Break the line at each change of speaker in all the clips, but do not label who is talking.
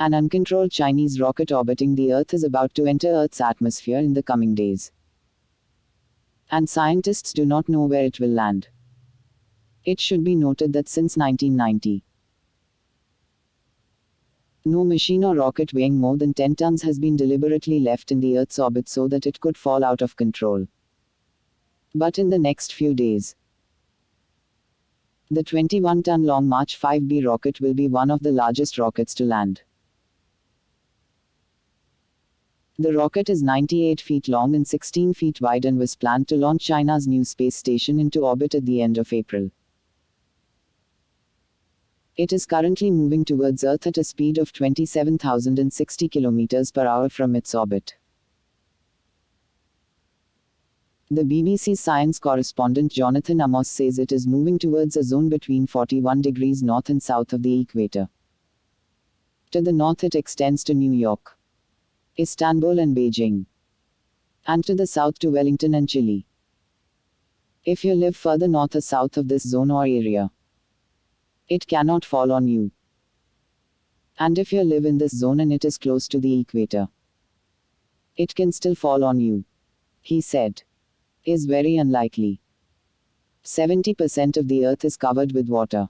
An uncontrolled Chinese rocket orbiting the Earth is about to enter Earth's atmosphere in the coming days. And scientists do not know where it will land. It should be noted that since 1990, no machine or rocket weighing more than 10 tons has been deliberately left in the Earth's orbit so that it could fall out of control. But in the next few days, the 21-ton Long March 5B rocket will be one of the largest rockets to land. The rocket is 98 feet long and 16 feet wide and was planned to launch China's new space station into orbit at the end of April. It is currently moving towards Earth at a speed of 27,060 km per hour from its orbit. The BBC's science correspondent Jonathan Amos says it is moving towards a zone between 41 degrees north and south of the equator. To the north it extends to New York, Istanbul and Beijing, and to the south to Wellington and Chile. If you live further north or south of this zone or area, it cannot fall on you. And if you live in this zone and it is close to the equator, it can still fall on you, he said. Is very unlikely. 70% of the Earth is covered with water.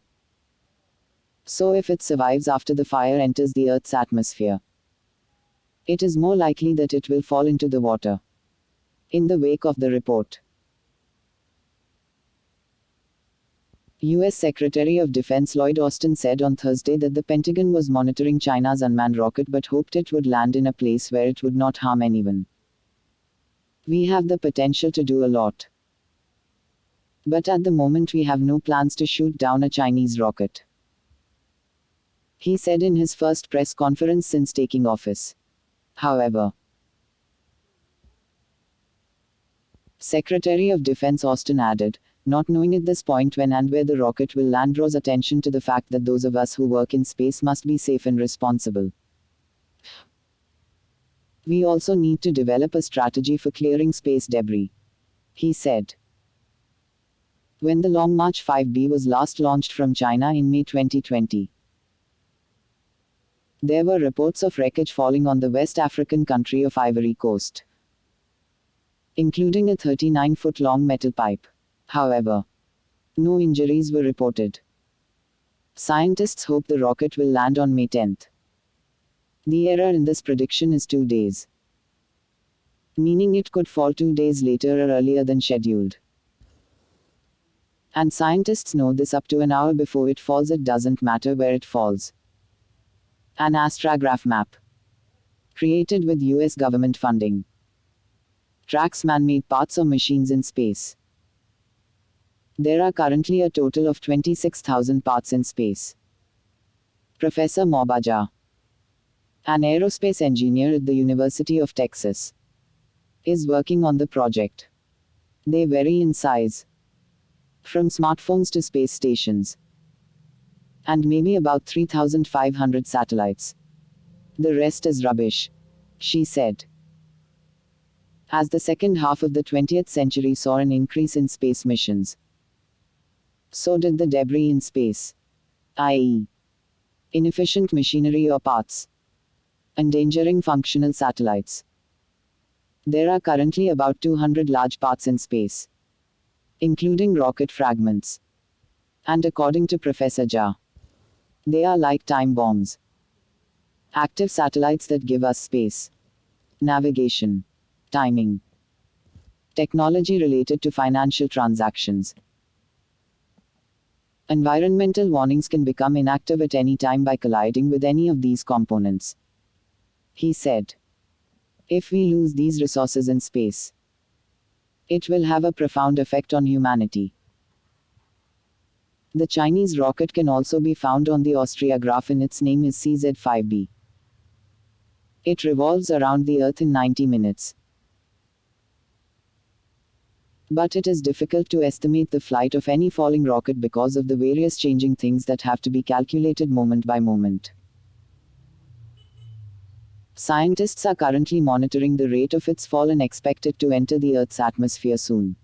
So if it survives after the fire enters the Earth's atmosphere, it is more likely that it will fall into the water. In the wake of the report, U.S. Secretary of Defense Lloyd Austin said on Thursday that the Pentagon was monitoring China's unmanned rocket but hoped it would land in a place where it would not harm anyone. We have the potential to do a lot. But at the moment we have no plans to shoot down a Chinese rocket, he said in his first press conference since taking office. However, Secretary of Defense Austin added, not knowing at this point when and where the rocket will land draws attention to the fact that those of us who work in space must be safe and responsible. We also need to develop a strategy for clearing space debris, he said. When the Long March 5B was last launched from China in May 2020, there were reports of wreckage falling on the West African country of Ivory Coast, including a 39-foot-long metal pipe. However, no injuries were reported. Scientists hope the rocket will land on May 10. The error in this prediction is 2 days, meaning it could fall 2 days later or earlier than scheduled. And scientists know this up to an hour before it falls. It doesn't matter where it falls. An astrograph map, created with US government funding, tracks man-made parts or machines in space. There are currently a total of 26,000 parts in space. Professor Mobaja, an aerospace engineer at the University of Texas, is working on the project. They vary in size, from smartphones to space stations, and maybe about 3,500 satellites. The rest is rubbish, she said. As the second half of the 20th century saw an increase in space missions, so did the debris in space, i.e., inefficient machinery or parts, endangering functional satellites. There are currently about 200 large parts in space, including rocket fragments. And according to Professor Jha, they are like time bombs. Active satellites that give us space, navigation, timing, technology related to financial transactions. Environmental warnings can become inactive at any time by colliding with any of these components, he said. If we lose these resources in space, it will have a profound effect on humanity. The Chinese rocket can also be found on the Austriograph and its name is CZ-5B. It revolves around the Earth in 90 minutes. But it is difficult to estimate the flight of any falling rocket because of the various changing things that have to be calculated moment by moment. Scientists are currently monitoring the rate of its fall and expect it to enter the Earth's atmosphere soon.